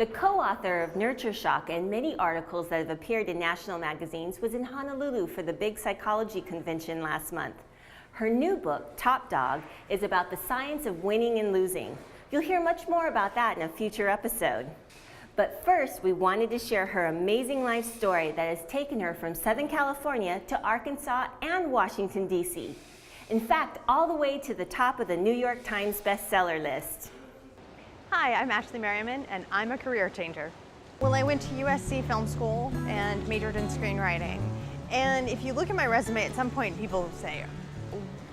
The co-author of NurtureShock and many articles that have appeared in national magazines was in Honolulu for the big psychology convention last month. Her new book, Top Dog, is about the science of winning and losing. You'll hear much more about that in a future episode. But first, we wanted to share her amazing life story that has taken her from Southern California to Arkansas and Washington, D.C. In fact, all the way to the top of the New York Times bestseller list. Hi, I'm Merryman, and I'm a career changer. Well, I went to USC Film School and majored in screenwriting. And if you look at my resume, at some point people say,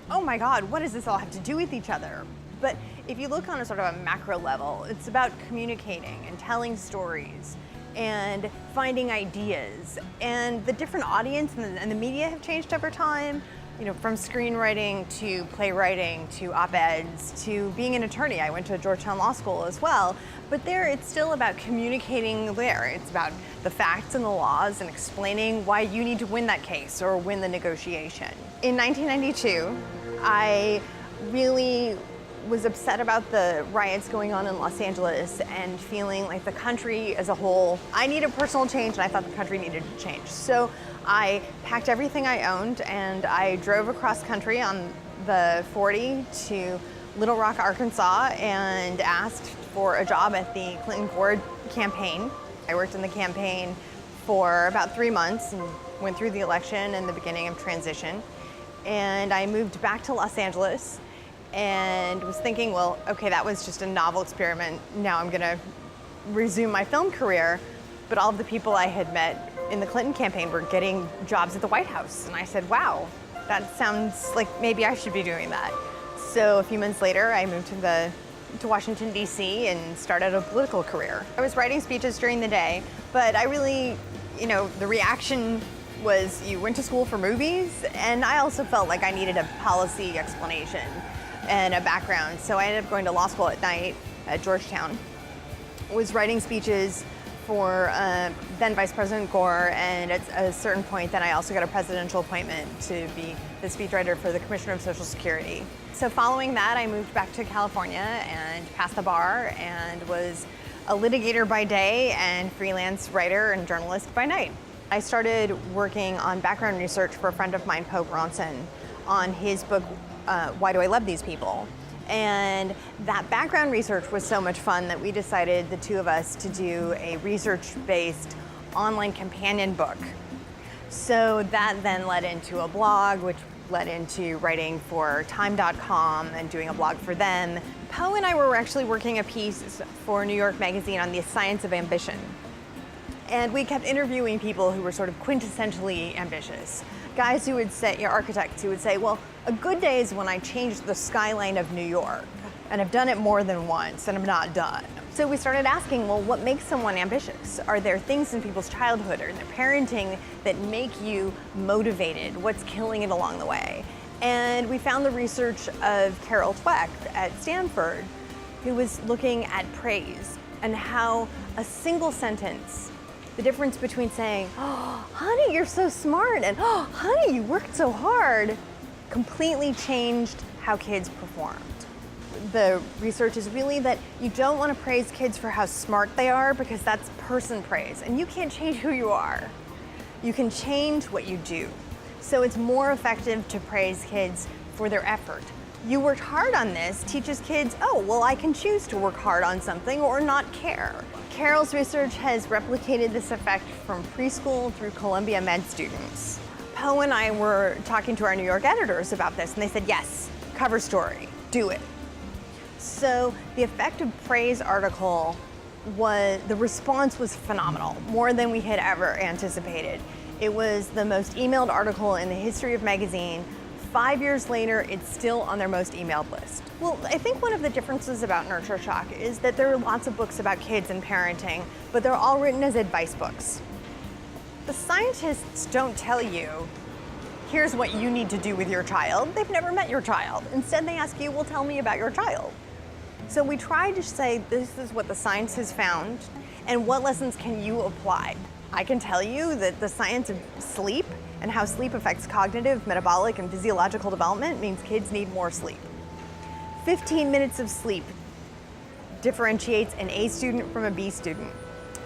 oh my God, what does this all have to do with each other? But if you look on a sort of a macro level, it's about communicating and telling stories and finding ideas. And the different audience and the media have changed over time. You know, from screenwriting to playwriting to op-eds to being an attorney. I went to Georgetown Law School as well. But there, it's still about communicating there. It's about the facts and the laws and explaining why you need to win that case or win the negotiation. In 1992, I really was upset about the riots going on in Los Angeles and feeling like the country as a whole, I needed personal change and I thought the country needed to change. So I packed everything I owned and I drove across country on the 40 to Little Rock, Arkansas and asked for a job at the Clinton-Gore campaign. I worked in the campaign for about 3 months and went through the election and the beginning of transition. And I moved back to Los Angeles and was thinking, well, okay, that was just a novel experiment. Now I'm gonna resume my film career. But all of the people I had met in the Clinton campaign were getting jobs at the White House. And I said, wow, that sounds like maybe I should be doing that. So a few months later, I moved to Washington, D.C. and started a political career. I was writing speeches during the day, but I really, the reaction was you went to school for movies, and I also felt like I needed a policy explanation and a background. So I ended up going to law school at night at Georgetown. I was writing speeches for then Vice President Gore, and at a certain point then I also got a presidential appointment to be the speechwriter for the Commissioner of Social Security. So following that, I moved back to California and passed the bar and was a litigator by day and freelance writer and journalist by night. I started working on background research for a friend of mine, Poe Bronson, on his book, Why Do I Love These People? And that background research was so much fun that we decided, the two of us, to do a research-based online companion book. So that then led into a blog, which led into writing for Time.com and doing a blog for them. Poe and I were actually working a piece for New York Magazine on the science of ambition. And we kept interviewing people who were sort of quintessentially ambitious. Guys who would say, architects who would say, well, a good day is when I change the skyline of New York, and I've done it more than once, and I'm not done. So we started asking, well, what makes someone ambitious? Are there things in people's childhood or their parenting that make you motivated? What's killing it along the way? And we found the research of Carol Dweck at Stanford, who was looking at praise and how a single sentence, the difference between saying, oh, honey, you're so smart, and oh, honey, you worked so hard, completely changed how kids performed. The research is really that you don't want to praise kids for how smart they are because that's person praise, and you can't change who you are. You can change what you do. So it's more effective to praise kids for their effort. You worked hard on this teaches kids, oh, well, I can choose to work hard on something or not care. Carol's research has replicated this effect from preschool through Columbia med students. Poe and I were talking to our New York editors about this, and they said, yes, cover story, do it. So the effective praise article the response was phenomenal, more than we had ever anticipated. It was the most emailed article in the history of magazine. 5 years later, it's still on their most emailed list. Well, I think one of the differences about NurtureShock is that there are lots of books about kids and parenting, but they're all written as advice books. The scientists don't tell you, here's what you need to do with your child. They've never met your child. Instead, they ask you, well, tell me about your child. So we try to say, this is what the science has found, and what lessons can you apply? I can tell you that the science of sleep and how sleep affects cognitive, metabolic, and physiological development means kids need more sleep. 15 minutes of sleep differentiates an A student from a B student.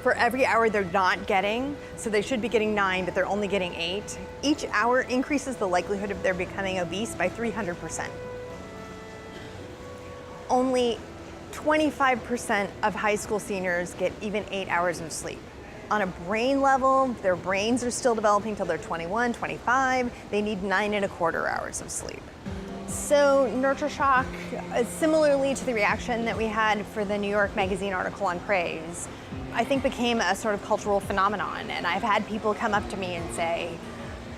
For every hour they're not getting, so they should be getting 9, but they're only getting 8, each hour increases the likelihood of their becoming obese by 300%. Only 25% of high school seniors get even 8 hours of sleep. On a brain level, their brains are still developing till they're 21, 25. They need 9.25 hours of sleep. So NurtureShock, similarly to the reaction that we had for the New York Magazine article on praise, I think became a sort of cultural phenomenon. And I've had people come up to me and say,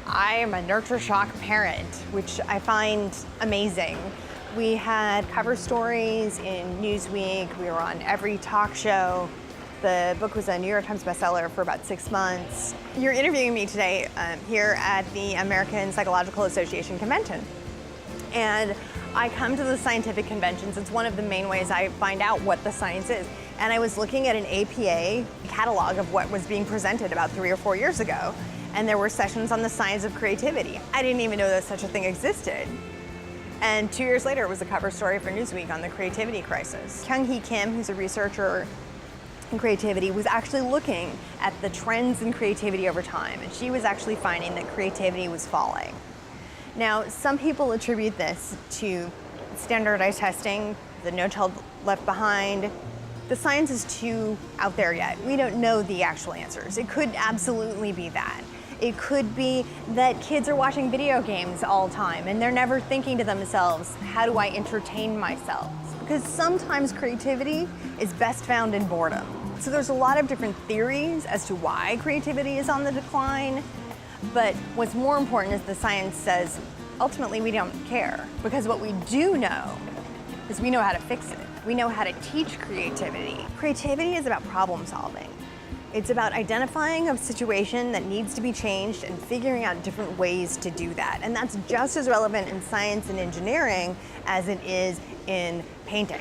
I am a NurtureShock parent, which I find amazing. We had cover stories in Newsweek. We were on every talk show. The book was a New York Times bestseller for about 6 months. You're interviewing me today here at the American Psychological Association convention. And I come to the scientific conventions. It's one of the main ways I find out what the science is. And I was looking at an APA catalog of what was being presented about 3 or 4 years ago. And there were sessions on the science of creativity. I didn't even know that such a thing existed. And 2 years later, it was a cover story for Newsweek on the creativity crisis. Kyung-Hee Kim, who's a researcher in creativity, was actually looking at the trends in creativity over time, and she was actually finding that creativity was falling. Now, some people attribute this to standardized testing, the No Child Left Behind. The science is too out there yet. We don't know the actual answers. It could absolutely be that. It could be that kids are watching video games all the time and they're never thinking to themselves, how do I entertain myself? Because sometimes creativity is best found in boredom. So there's a lot of different theories as to why creativity is on the decline, but what's more important is the science says, ultimately we don't care, because what we do know is we know how to fix it. We know how to teach creativity. Creativity is about problem solving. It's about identifying a situation that needs to be changed and figuring out different ways to do that. And that's just as relevant in science and engineering as it is in painting.